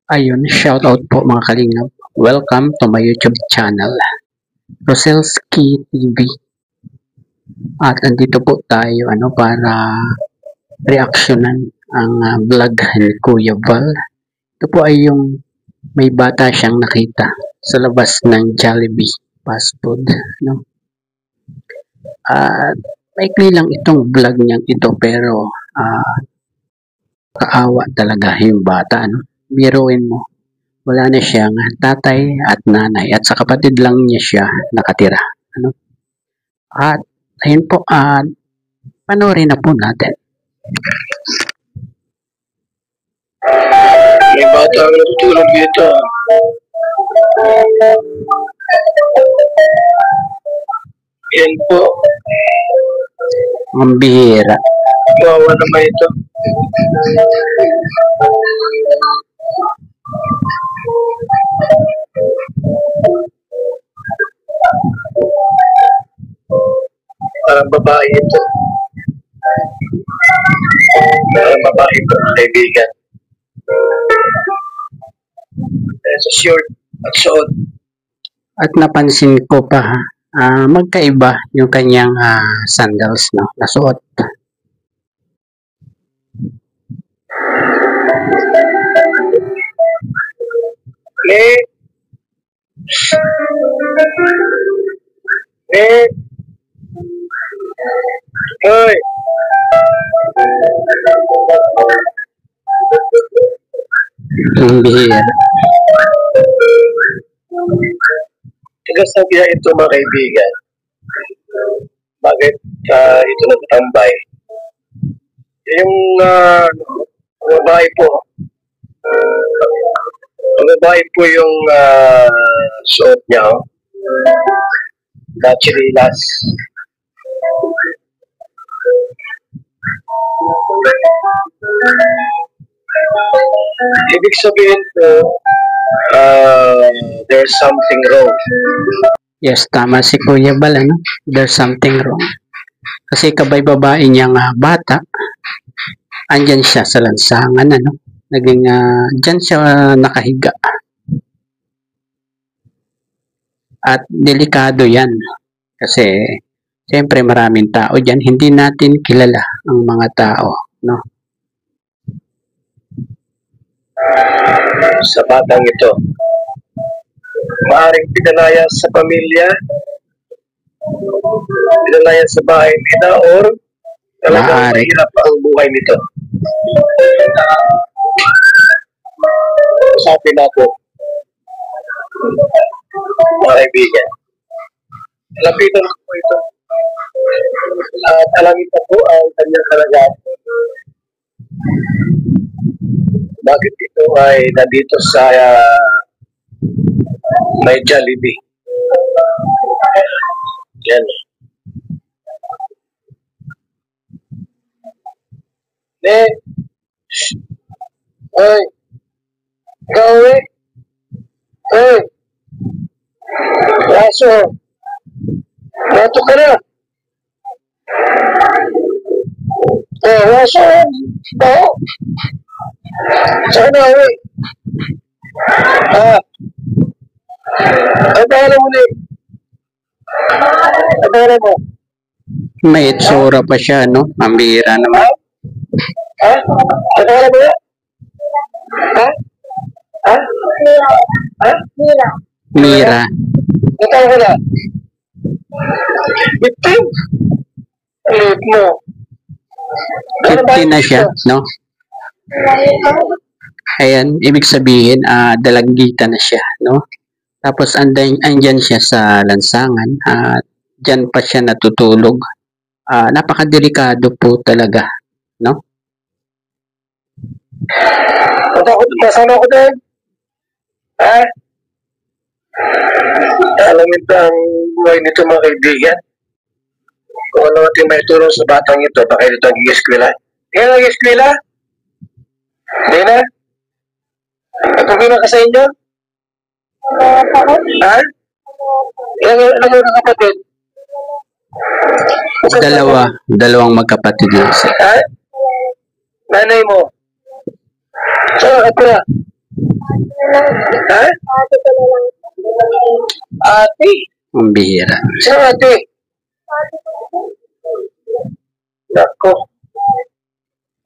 Ayun, shoutout po mga kalingap. Welcome to my YouTube channel, Roselski TV. At andito po tayo para reaksyonan ang vlog ni Kuya Val. Ito po ay yung may bata siyang nakita sa labas ng Jollibee fast food. No? At maikli lang itong vlog niyang ito pero kaawa talaga yung bata. No? Biruin mo. Wala na siyang tatay at nanay at sa kapatid lang niya siya nakatira. Ano? At ayun po, panoorin na po natin. May bata ang natutulog dito. Yan po. Ang bihira. Kawawa naman ito. Parang babae ito. Parang babae ito, kaibigan. Sa short at suot. At napansin ko pa, magkaiba yung kanyang sandals, no, nasuot. Hoy! Ang bihira. Tigas na kaya ito mga kaibigan. Bakit ito nagtambay? Yung babae po. Ang babae po yung suot niya. Gachirilas. Ibig sabihin po, there's something wrong. Yes, tama si Kuya Val, ano? There's something wrong. Kasi kabay babae niyang bata, andyan siya sa lansangan, ano? Naging, dyan siya nakahiga. At delikado yan. Kasi, siyempre maraming tao dyan. Hindi natin kilala ang mga tao, no? Sa batang ito, maaaring pinalaya sa pamilya, pinalaya sa bahay nila, or talagang mahirap ang buhay nito. Sabi natin, mga kaibigan, lapitan ko po ito. At alamin na po ang kanyang kalagayan. Bakit ito ay nandito sa may Jollibee? Yan. Ay, gawi. Ay, raso. Rato ka na. Raso. Bao. Saan na, uwi? Ang pangalan mo ni? Ang pangalan mo? May itsura pa siya, no? Ang bihira naman. Ang pangalan mo yan? Mira. Natawa ka na? Bitin? Ang liit mo. 50 na siya, no? Ayan, ibig sabihin, dalagita na siya, no? Tapos andyan siya sa lansangan at dyan pa siya natutulog. Napakadelikado po talaga, no? Kasama ko din. Alam nito ang buhay nito mga kaibigan. Kung ano natin may tulong sa batang ito, baka ito ang gigiskwela. Hindi na gigiskwela? Hindi na? May problema ka sa inyo? Ha? Ilang mga kapatid? Dalawang magkapatid lang sila. Ha? Nanay mo? Saan ka pala? Ha? Ate? Ang bihira. Sino ate? Nako.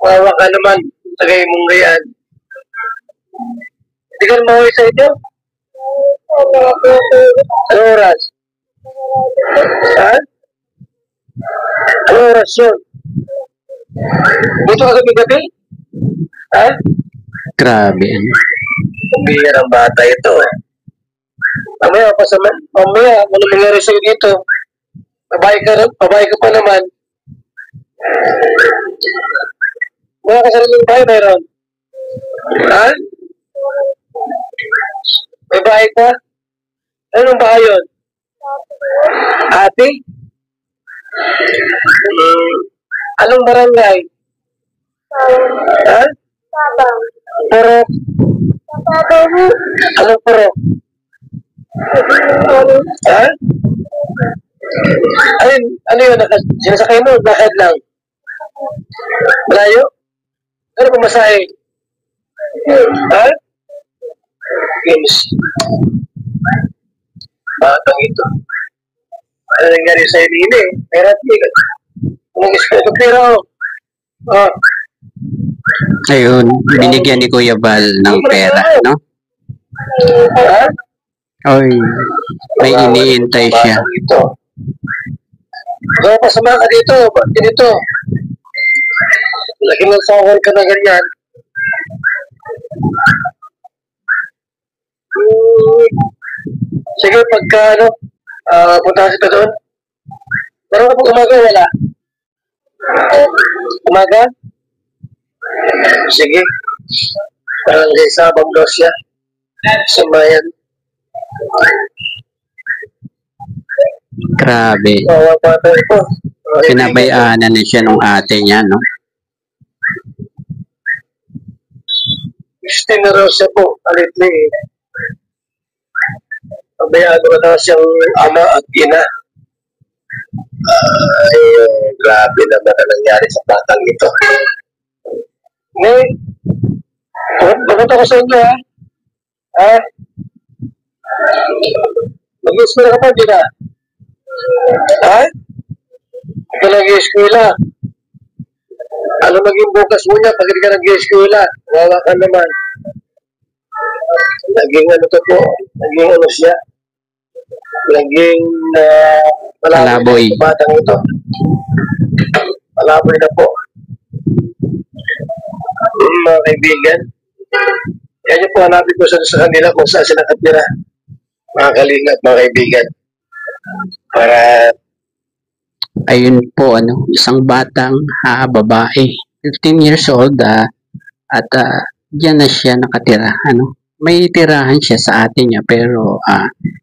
Wawa ka naman. Tagay mong gayan. Hindi ka naman sa ito? Anong oras? Ha? Anong oras yun? Dito ka gabi-gabi? Ha? Grabe. Ano? Bihira ang bata ito eh. Mamaya ano nangyari sa'yo dito? Babae ka pa naman. Wala ka sariling bahay, mayroon? Ha? May bahay ka? Anong bahay yun? Ate? Anong barangay? Ha? Puro? Anong puro? Ha? Ano yun? Sinasakay mo? Lakad lang? Malayo? Ano ba masahe? Ha? Games. Batang ito. Ano nangyari sa Elina eh? Meron din. Ito pero. Oh. Ayun, binigyan ni Kuya Val ng pera, no? Ha? Oy, may iniintay siya. Ito. Kaya pasama ka dito. Ba't dito? Lagi ng sawal ka na ganyan. Sige, pagka punta ka doon. Meron ka pag umaga, wala? Umaga? Sige. Barangay Sabang Dosya. Samayan. Grabe. Bawa pa ito. Pinabayaanan na siya nung ate niya, no? Christine Rosa po, alitli. Pabayaan ko na siyang ama at ina. Ay, grabe naman ang nangyari sa batang ito. Ngayon, bakit ako sa inyo, ha? Ha? Mag-eskwela ka pa, di na? Ha? Ikaw nag-eskwela. Ano maging bukas mo niya pag hindi ka nag-eskwela? Wawa ka naman. Naging ano to po? Naging ano siya? Naging Palaboy. Batang ito. Palaboy na po. Mga kaibigan. Kaya niyo po hanapin po sa kanila kung saan sila nakatira. Mga kalingap, mga kaibigan. Para Ayun po, ano, isang batang babae, 15 years old, at diyan na siya nakatira. Ano, may tirahan siya sa ate niya, pero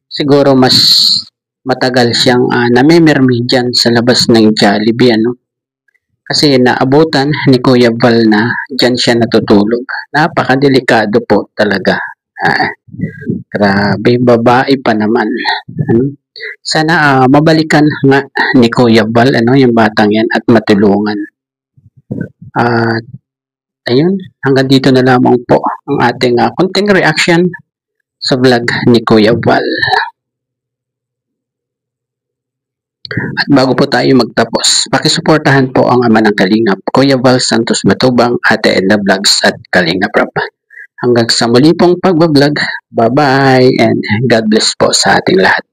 siguro mas matagal siyang namimirmi dyan sa labas ng Jollibee, ano. Kasi naabutan ni Kuya Val na dyan siya natutulog. Napakadelikado po talaga. Grabe, babae pa naman. Ano? Sana mabalikan nga ni Kuya Val, ano, yung batang yan at matulungan. At ayun, hanggang dito na lamang po ang ating konting reaction sa vlog ni Kuya Val. At bago po tayo magtapos, pakisuportahan po ang ama ng Kalingap, Kuya Val Santos Matubang, Ate Edna Vlogs at Kalingap Rob. Hanggang sa muli pong pagbablog, bye-bye and God bless po sa ating lahat.